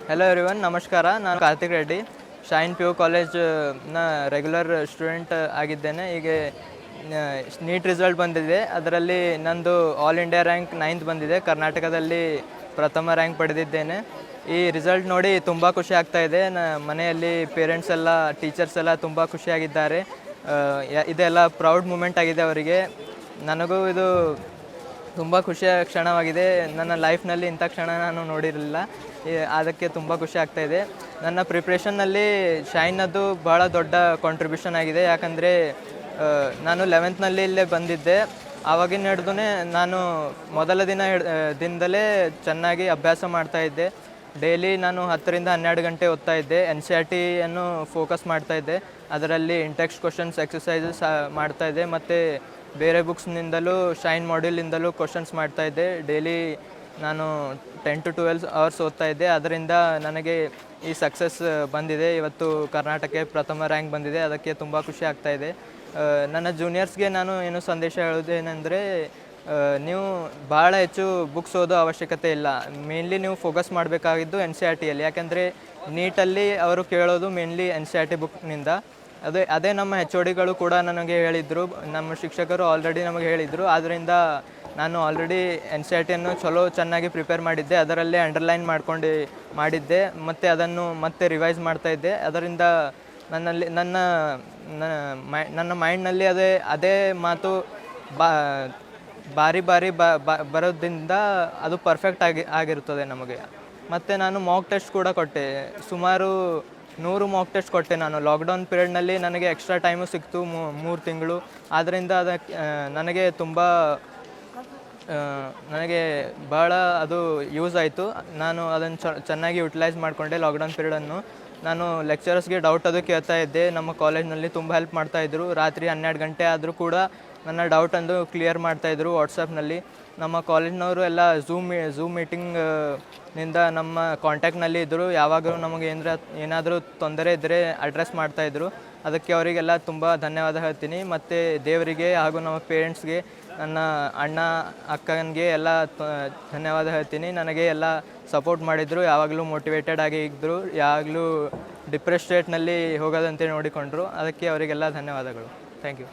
Hello everyone, ನಮಸ್ಕಾರ. ನಾನು Karthik Reddy, Shine P U ಕಾಲೇಜ್ನ ರೆಗ್ಯುಲರ್ ಸ್ಟೂಡೆಂಟ್ ಆಗಿದ್ದೇನೆ. ಈಗ ನೀಟ್ ರಿಸಲ್ಟ್ ಬಂದಿದೆ. ಅದರಲ್ಲಿ ನಂದು ಆಲ್ ಇಂಡಿಯಾ ರ್ಯಾಂಕ್ 9th ಬಂದಿದೆ. ಕರ್ನಾಟಕದಲ್ಲಿ ಪ್ರಥಮ ರ್ಯಾಂಕ್ ಪಡೆದಿದ್ದೇನೆ. ಈ ರಿಸಲ್ಟ್ ನೋಡಿ ತುಂಬ ಖುಷಿ ಆಗ್ತಾಯಿದೆ. ಮನೆಯಲ್ಲಿ ಪೇರೆಂಟ್ಸ್ ಎಲ್ಲ, ಟೀಚರ್ಸ್ ಎಲ್ಲ ತುಂಬ ಖುಷಿಯಾಗಿದ್ದಾರೆ. ಇದೆಲ್ಲ ಪ್ರೌಡ್ ಮೂಮೆಂಟ್ ಆಗಿದೆ ಅವರಿಗೆ. ನನಗೂ ಇದು ತುಂಬ ಖುಷಿಯ ಕ್ಷಣವಾಗಿದೆ. ನನ್ನ ಲೈಫ್ನಲ್ಲಿ ಇಂಥ ಕ್ಷಣ ನಾನು ನೋಡಿರಲಿಲ್ಲ. ಅದಕ್ಕೆ ತುಂಬ ಖುಷಿ ಆಗ್ತಾಯಿದೆ. ನನ್ನ ಪ್ರಿಪ್ರೇಷನ್ನಲ್ಲಿ ಶೈನದ್ದು ಭಾಳ ದೊಡ್ಡ ಕಾಂಟ್ರಿಬ್ಯೂಷನ್ ಆಗಿದೆ. ಯಾಕಂದರೆ ನಾನು 11th ಇಲ್ಲೇ ಬಂದಿದ್ದೆ. ಆವಾಗಿನ ಹಿಡ್ದು ನಾನು ಮೊದಲ ದಿನದಲ್ಲೇ ಚೆನ್ನಾಗಿ ಅಭ್ಯಾಸ ಮಾಡ್ತಾಯಿದ್ದೆ. ಡೈಲಿ ನಾನು 10ರಿಂದ 12 ಗಂಟೆ ಓದ್ತಾ ಇದ್ದೆ. NCERT ಅನ್ನು ಫೋಕಸ್ ಮಾಡ್ತಾಯಿದ್ದೆ. ಅದರಲ್ಲಿ ಇಂಟೆಕ್ಸ್ಟ್ ಕ್ವಶನ್ಸ್, ಎಕ್ಸಸೈಸಸ್ ಮಾಡ್ತಾಯಿದ್ದೆ. ಮತ್ತು ಬೇರೆ ಬುಕ್ಸ್ನಿಂದಲೂ, ಶೈನ್ ಮಾಡ್ಯೂಲಿಂದಲೂ ಕ್ವಶನ್ಸ್ ಮಾಡ್ತಾಯಿದ್ದೆ. ಡೈಲಿ ನಾನು 10 to 12 ಅವರ್ಸ್ ಓದ್ತಾ ಇದ್ದೆ. ಅದರಿಂದ ನನಗೆ ಈ ಸಕ್ಸಸ್ ಬಂದಿದೆ. ಇವತ್ತು ಕರ್ನಾಟಕಕ್ಕೆ ಪ್ರಥಮ ರ್ಯಾಂಕ್ ಬಂದಿದೆ. ಅದಕ್ಕೆ ತುಂಬ ಖುಷಿ ಆಗ್ತಾಯಿದೆ. ನನ್ನ ಜೂನಿಯರ್ಸ್ಗೆ ನಾನು ಏನು ಸಂದೇಶ ಹೇಳೋದೇನೆಂದರೆ, ನೀವು ಭಾಳ ಹೆಚ್ಚು ಬುಕ್ಸ್ ಓದೋ ಅವಶ್ಯಕತೆ ಇಲ್ಲ. ಮೇನ್ಲಿ ನೀವು ಫೋಕಸ್ ಮಾಡಬೇಕಾಗಿದ್ದು NCERTಯಲ್ಲಿ. ಯಾಕೆಂದರೆ ನೀಟಲ್ಲಿ ಅವರು ಕೇಳೋದು ಮೇನ್ಲಿ NCERT ಬುಕ್ನಿಂದ. ಅದೇ ನಮ್ಮ HODಗಳು ಕೂಡ ನನಗೆ ಹೇಳಿದರು, ನಮ್ಮ ಶಿಕ್ಷಕರು ಆಲ್ರೆಡಿ ನಮಗೆ ಹೇಳಿದರು. ಆದ್ದರಿಂದ ನಾನು ಆಲ್ರೆಡಿ NCERTಯನ್ನು ಚೆನ್ನಾಗಿ ಪ್ರಿಪೇರ್ ಮಾಡಿದ್ದೆ. ಅದರಲ್ಲೇ ಅಂಡರ್ಲೈನ್ ಮಾಡಿದ್ದೆ ಮತ್ತು ಅದನ್ನು ಮತ್ತೆ ರಿವೈಸ್ ಮಾಡ್ತಾಯಿದ್ದೆ. ಅದರಿಂದ ನನ್ನ ಮೈಂಡ್ನಲ್ಲಿ ಅದೇ ಮಾತು ಬಾರಿ ಬರೋದ್ರಿಂದ ಅದು ಪರ್ಫೆಕ್ಟ್ ಆಗಿರುತ್ತದೆ ನಮಗೆ. ಮತ್ತು ನಾನು ಮಾಕ್ ಟೆಸ್ಟ್ ಕೂಡ ಕೊಟ್ಟೆ. ಸುಮಾರು 100 ಮಾಕ್ ಟೆಸ್ಟ್ ಕೊಟ್ಟೆ ನಾನು. ಲಾಕ್ಡೌನ್ ಪೀರಿಯಡ್ನಲ್ಲಿ ನನಗೆ ಎಕ್ಸ್ಟ್ರಾ ಟೈಮು ಸಿಕ್ತು, 3 ತಿಂಗಳು. ಆದ್ದರಿಂದ ನನಗೆ ಭಾಳ ಅದು ಯೂಸ್ ಆಯಿತು. ನಾನು ಅದನ್ನು ಚೆನ್ನಾಗಿ ಯುಟಿಲೈಸ್ ಮಾಡಿಕೊಂಡೆ ಲಾಕ್ಡೌನ್ ಪೀರಿಯಡನ್ನು. ನಾನು ಲೆಕ್ಚರರ್ಸ್ಗೆ ಡೌಟ್ ಅದು ಕೇಳ್ತಾ ಇದ್ದೆ. ನಮ್ಮ ಕಾಲೇಜ್ನಲ್ಲಿ ತುಂಬ ಹೆಲ್ಪ್ ಮಾಡ್ತಾಯಿದ್ರು. ರಾತ್ರಿ 12 ಗಂಟೆ ಆದರೂ ಕೂಡ ನನ್ನ ಡೌಟನ್ನು ಕ್ಲಿಯರ್ ಮಾಡ್ತಾಯಿದ್ರು ವಾಟ್ಸಪ್ನಲ್ಲಿ. ನಮ್ಮ ಕಾಲೇಜ್ನವರು ಎಲ್ಲ ಝೂಮ್ ಮೀಟಿಂಗ್ನಿಂದ ನಮ್ಮ ಕಾಂಟ್ಯಾಕ್ಟ್ನಲ್ಲಿ ಇದ್ದರು. ಯಾವಾಗಲೂ ನಮಗೆ ಏನಾದರೂ ತೊಂದರೆ ಇದ್ದರೆ ಅಡ್ರೆಸ್ ಮಾಡ್ತಾಯಿದ್ರು. ಅದಕ್ಕೆ ಅವರಿಗೆಲ್ಲ ತುಂಬ ಧನ್ಯವಾದ ಹೇಳ್ತೀನಿ. ಮತ್ತು ದೇವರಿಗೆ ಹಾಗೂ ನಮ್ಮ ಪೇರೆಂಟ್ಸ್ಗೆ, ನನ್ನ ಅಣ್ಣ ಅಕ್ಕನಿಗೆ ಎಲ್ಲ ಧನ್ಯವಾದ ಹೇಳ್ತೀನಿ. ನನಗೆ ಎಲ್ಲ ಸಪೋರ್ಟ್ ಮಾಡಿದರು. ಯಾವಾಗಲೂ ಮೋಟಿವೇಟೆಡ್ ಆಗಿ ಇದ್ದರು. ಯಾವಾಗಲೂ ಡಿಪ್ರೆಸ್ ಸ್ಟೇಟ್ನಲ್ಲಿ ಹೋಗೋದಂತೆ ನೋಡಿಕೊಂಡ್ರು. ಅದಕ್ಕೆ ಅವರಿಗೆಲ್ಲ ಧನ್ಯವಾದಗಳು. Thank you.